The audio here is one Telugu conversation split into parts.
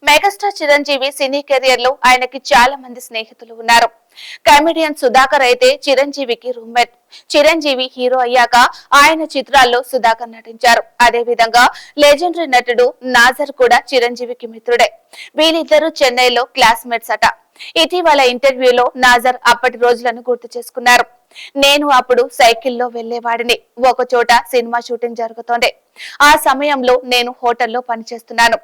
మెగాస్టార్ చిరంజీవి సినీ కెరియర్ లో ఆయనకి చాలా మంది స్నేహితులు ఉన్నారు. కమెడియన్ సుధాకర్ అయితే చిరంజీవికి రూమ్మేట్. చిరంజీవి హీరో అయ్యాక ఆయన చిత్రాల్లో సుధాకర్ నటించారు. అదే విధంగా లెజెండరీ నటుడు నాజర్ కూడా చిరంజీవికి మిత్రుడే. వీళ్ళిద్దరూ చెన్నైలో క్లాస్మేట్స్ అట. ఇటీవల ఇంటర్వ్యూలో నాజర్ అప్పటి రోజులను గుర్తు చేసుకున్నారు. నేను అప్పుడు సైకిల్లో వెళ్లేవాడిని. ఒక చోట సినిమా షూటింగ్ జరుగుతోంది. ఆ సమయంలో నేను హోటల్లో పనిచేస్తున్నాను.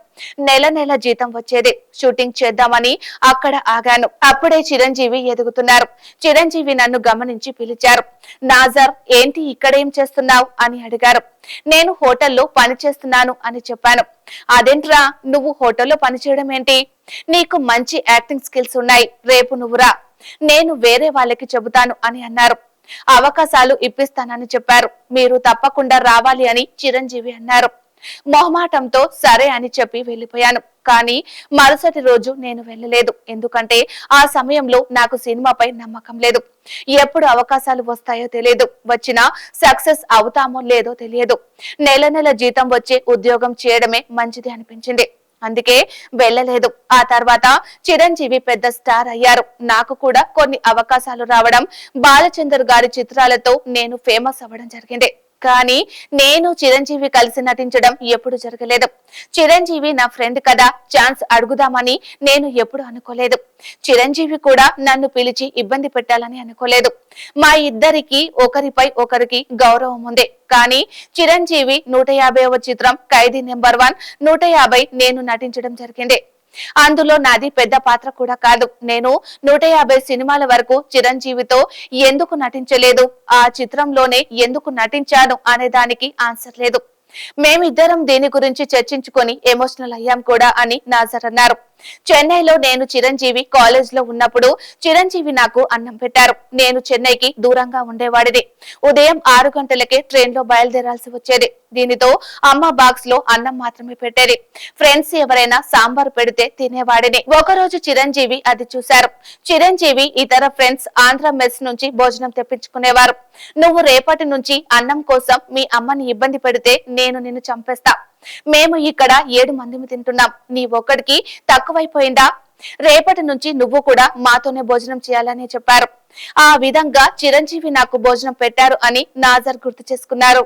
నెల నెల జీతం వచ్చేది. షూటింగ్ చేద్దామని అక్కడ ఆగాను. అప్పుడే చిరంజీవి ఎదుగుతున్నారు. చిరంజీవి నన్ను గమనించి పిలిచారు. నాజర్, ఏంటి ఇక్కడేం చేస్తున్నావు అని అడిగారు. నేను హోటల్లో పని చేస్తున్నాను అని చెప్పాను. అదేంట్రా, నువ్వు హోటల్లో పనిచేయడం ఏంటి? నీకు మంచి యాక్టింగ్ స్కిల్స్ ఉన్నాయి. రేపు నువ్వు రా, నేను వేరే వాళ్ళకి చెబుతాను అని అన్నారు. అవకాశాలు ఇప్పిస్తానని చెప్పారు. మీరు తప్పకుండా రావాలి అని చిరంజీవి అన్నారు. మొహమాటంతో సరే అని చెప్పి వెళ్లిపోయాను. కానీ మరుసటి రోజు నేను వెళ్ళలేదు. ఎందుకంటే ఆ సమయంలో నాకు సినిమాపై నమ్మకం లేదు. ఎప్పుడు అవకాశాలు వస్తాయో తెలియదు. వచ్చినా సక్సెస్ అవుతామో లేదో తెలియదు. నెల నెల జీతం వచ్చే ఉద్యోగం చేయడమే మంచిది అనిపించింది. అందుకే వెళ్ళలేదు. ఆ తర్వాత చిరంజీవి పెద్ద స్టార్ అయ్యారు. నాకు కూడా కొన్ని అవకాశాలు రావడం, బాలచందర్ గారి చిత్రాలతో నేను ఫేమస్ అవ్వడం జరిగింది. కానీ నేను చిరంజీవి కలిసి నటించడం ఎప్పుడు జరగలేదు. చిరంజీవి నా ఫ్రెండ్ కదా, ఛాన్స్ అడుగుదామని నేను ఎప్పుడు అనుకోలేదు. చిరంజీవి కూడా నన్ను పిలిచి ఇబ్బంది పెట్టాలని అనుకోలేదు. మా ఇద్దరికి ఒకరిపై ఒకరికి గౌరవం ఉంది. కానీ చిరంజీవి 150వ చిత్రం ఖైదీ నెంబర్ 1, 150 నేను నటించడం జరిగింది. అందులో నాది పెద్ద పాత్ర కూడా కాదు. నేను 150 సినిమాల వరకు చిరంజీవితో ఎందుకు నటించలేదు, ఆ చిత్రంలోనే ఎందుకు నటించాను అనే దానికి ఆన్సర్ లేదు. మేమిద్దరం దీని గురించి చర్చించుకొని ఎమోషనల్ అయ్యాం కూడా అని నాజర్ అన్నారు. చెన్నైలో నేను చిరంజీవి కాలేజ్ లో ఉన్నప్పుడు చిరంజీవి నాకు అన్నం పెట్టారు. నేను చెన్నైకి దూరంగా ఉండేవాడిని. ఉదయం 6 గంటలకే ట్రైన్ లో బయలుదేరాల్సి వచ్చేది. దీనితో అమ్మ బాక్స్ లో అన్నం మాత్రమే పెట్టేది. ఫ్రెండ్స్ ఎవరైనా సాంబార్ పెడితే తినేవాడిని. ఒకరోజు చిరంజీవి అది చూశారు. చిరంజీవి ఇతర ఫ్రెండ్స్ ఆంధ్ర మెస్ నుంచి భోజనం తెప్పించుకునేవారు. నువ్వు రేపటి నుంచి అన్నం కోసం మీ అమ్మని ఇబ్బంది పెడితే నేను నిన్ను చంపేస్తా. మేము ఇక్కడ 7 మందిని తింటున్నాం. నీ ఒక్కడికి తక్కువైపోయిందా? రేపటి నుంచి నువ్వు కూడా మాతోనే భోజనం చేయాలని చెప్పారు. ఆ విధంగా చిరంజీవి నాకు భోజనం పెట్టారు అని నాజర్ గుర్తు చేసుకున్నారు.